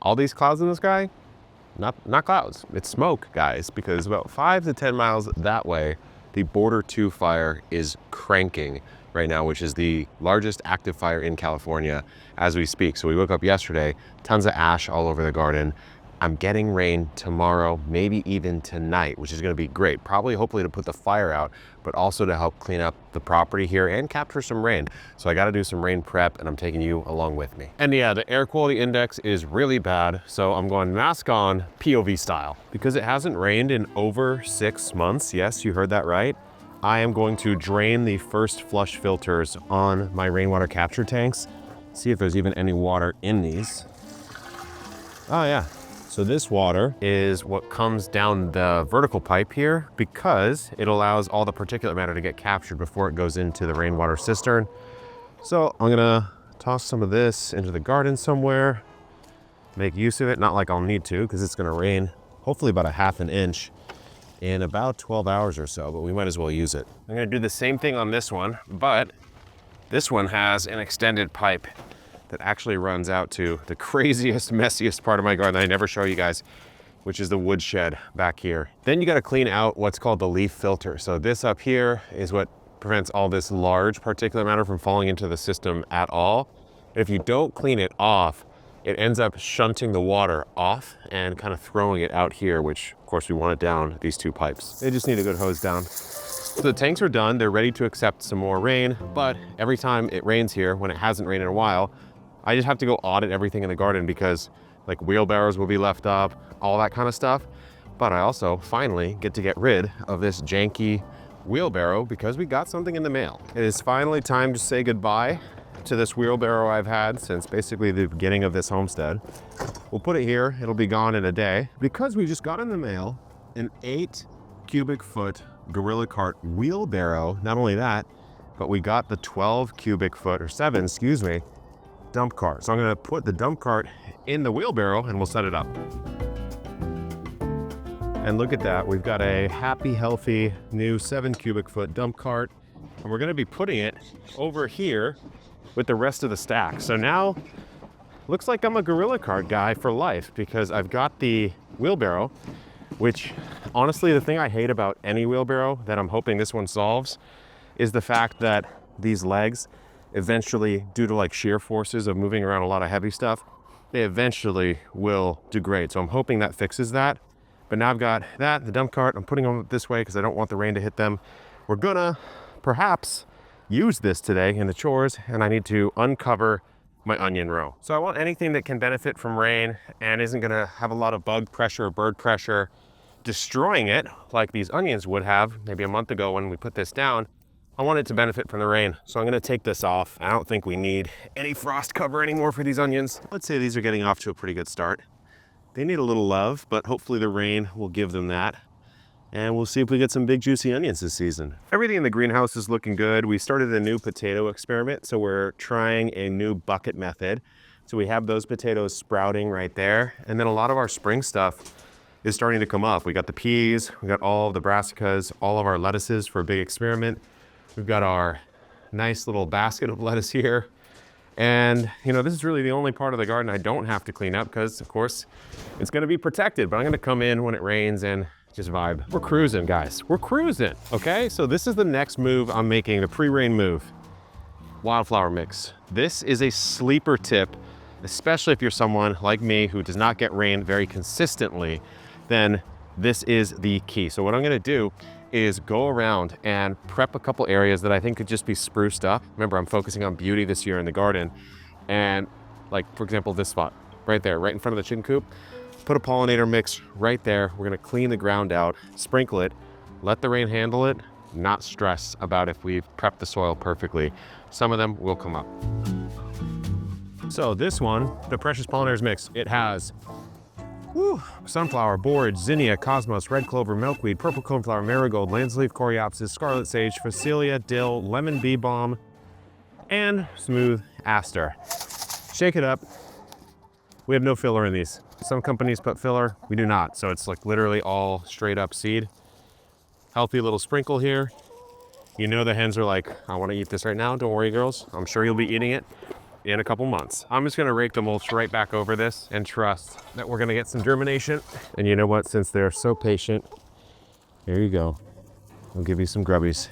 All these clouds in the sky, not clouds, it's smoke, guys, because about 5 to 10 miles that way, the Border 2 fire is cranking right now, which is the largest active fire in California as we speak. So we woke up yesterday, tons of ash all over the garden. I'm getting rain tomorrow, maybe even tonight, which is gonna be great. Probably, hopefully to put the fire out, but also to help clean up the property here and capture some rain. So I gotta do some rain prep and I'm taking you along with me. And yeah, the air quality index is really bad. So I'm going mask on POV style. Because it hasn't rained in over 6 months, yes, you heard that right. I am going to drain the first flush filters on my rainwater capture tanks. See if there's even any water in these. Oh yeah. So this water is what comes down the vertical pipe here because it allows all the particulate matter to get captured before it goes into the rainwater cistern. So I'm gonna toss some of this into the garden somewhere, make use of it. Not like I'll need to because it's gonna rain hopefully about a ½ inch in about 12 hours or so, but we might as well use it. I'm gonna do the same thing on this one, but this one has an extended pipe that actually runs out to the craziest, messiest part of my garden that I never show you guys, which is the woodshed back here. Then you gotta clean out what's called the leaf filter. So this up here is what prevents all this large particulate matter from falling into the system at all. If you don't clean it off, it ends up shunting the water off and kind of throwing it out here, which of course we want it down these 2 pipes. They just need a good hose down. So the tanks are done, they're ready to accept some more rain, but every time it rains here, when it hasn't rained in a while, I just have to go audit everything in the garden because like wheelbarrows will be left up, all that kind of stuff. But I also finally get to get rid of this janky wheelbarrow because we got something in the mail. It is finally time to say goodbye to this wheelbarrow I've had since basically the beginning of this homestead. We'll put it here, it'll be gone in a day because we just got in the mail an 8 cubic foot Gorilla Cart wheelbarrow. Not only that, but we got the 12 cubic foot, or 7, excuse me, dump cart. So I'm gonna put the dump cart in the wheelbarrow and we'll set it up. And look at that, we've got a happy, healthy new 7 cubic foot dump cart. And we're gonna be putting it over here with the rest of the stack. So now, looks like I'm a Gorilla Cart guy for life because I've got the wheelbarrow, which honestly, the thing I hate about any wheelbarrow that I'm hoping this one solves is the fact that these legs eventually, due to like shear forces of moving around a lot of heavy stuff, they eventually will degrade. So I'm hoping that fixes that. But now I've got that, the dump cart, I'm putting them this way because I don't want the rain to hit them. We're gonna perhaps use this today in the chores and I need to uncover my onion row. So I want anything that can benefit from rain and isn't gonna have a lot of bug pressure or bird pressure destroying it like these onions would have maybe a month ago when we put this down. I want it to benefit from the rain. So I'm gonna take this off. I don't think we need any frost cover anymore for these onions. Let's say these are getting off to a pretty good start. They need a little love, but hopefully the rain will give them that. And we'll see if we get some big juicy onions this season. Everything in the greenhouse is looking good. We started a new potato experiment. So we're trying a new bucket method. So we have those potatoes sprouting right there. And then a lot of our spring stuff is starting to come up. We got the peas, we got all of the brassicas, all of our lettuces for a big experiment. We've got our nice little basket of lettuce here. And you know, this is really the only part of the garden I don't have to clean up because of course it's gonna be protected, but I'm gonna come in when it rains and just vibe. We're cruising, guys, we're cruising, okay? So this is the next move I'm making, the pre-rain move. Wildflower mix. This is a sleeper tip, especially if you're someone like me who does not get rain very consistently, then this is the key. So what I'm gonna do is go around and prep a couple areas that I think could just be spruced up. Remember, I'm focusing on beauty this year in the garden. And like, for example, this spot right there, right in front of the chicken coop, put a pollinator mix right there. We're gonna clean the ground out, sprinkle it, let the rain handle it, not stress about if we've prepped the soil perfectly. Some of them will come up. So this one, the Precious Pollinators mix, it has sunflower, borage, zinnia, cosmos, red clover, milkweed, purple coneflower, marigold, landsleaf, coreopsis, scarlet sage, phacelia, dill, lemon bee balm, and smooth aster. Shake it up. We have no filler in these. Some companies put filler, we do not. So it's like literally all straight up seed. Healthy little sprinkle here. You know the hens are like, I want to eat this right now. Don't worry, girls. I'm sure you'll be eating it. in a couple months. I'm just gonna rake the mulch right back over this and trust that we're gonna get some germination. And you know what, since they're so patient, here you go. I'll give you some grubbies.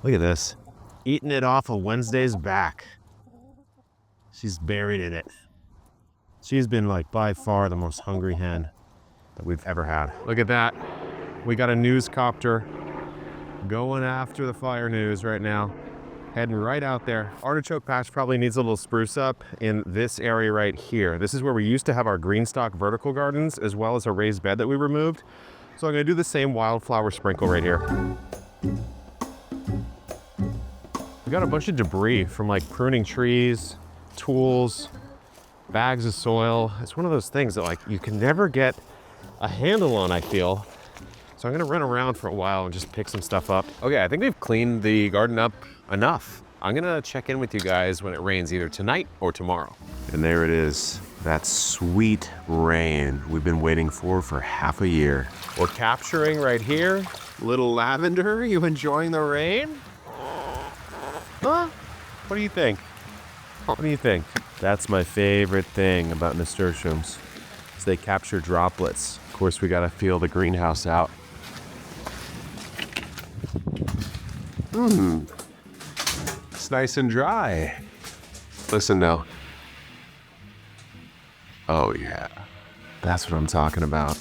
Look at this. Eating it off of Wednesday's back. She's buried in it. She's been like by far the most hungry hen that we've ever had. Look at that. We got a news copter going after the fire news right now. Heading right out there. Artichoke patch probably needs a little spruce up in this area right here. This is where we used to have our green stock vertical gardens as well as a raised bed that we removed. So I'm gonna do the same wildflower sprinkle right here. We got a bunch of debris from like pruning trees, tools, bags of soil. It's one of those things that like you can never get a handle on, I feel. So I'm gonna run around for a while and just pick some stuff up. Okay, I think we've cleaned the garden up enough. I'm gonna check in with you guys when it rains either tonight or tomorrow. And there it is, that sweet rain we've been waiting for half a year. We're capturing right here. Little lavender, you enjoying the rain? Huh? What do you think? What do you think? That's my favorite thing about nasturtiums, is they capture droplets. Of course, we gotta feel the greenhouse out. It's nice and dry. Listen now. Oh yeah, that's what I'm talking about.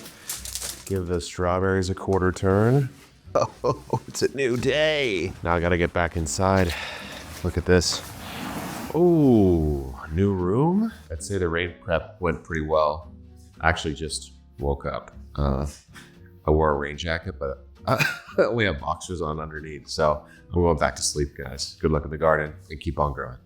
Give the strawberries a quarter turn. Oh, it's a new day. Now I gotta get back inside. Look at this. Oh, new room? I'd say the rain prep went pretty well. I actually just woke up. I wore a rain jacket, but we have boxers on underneath. So I'm going back to sleep, guys. Good luck in the garden and keep on growing.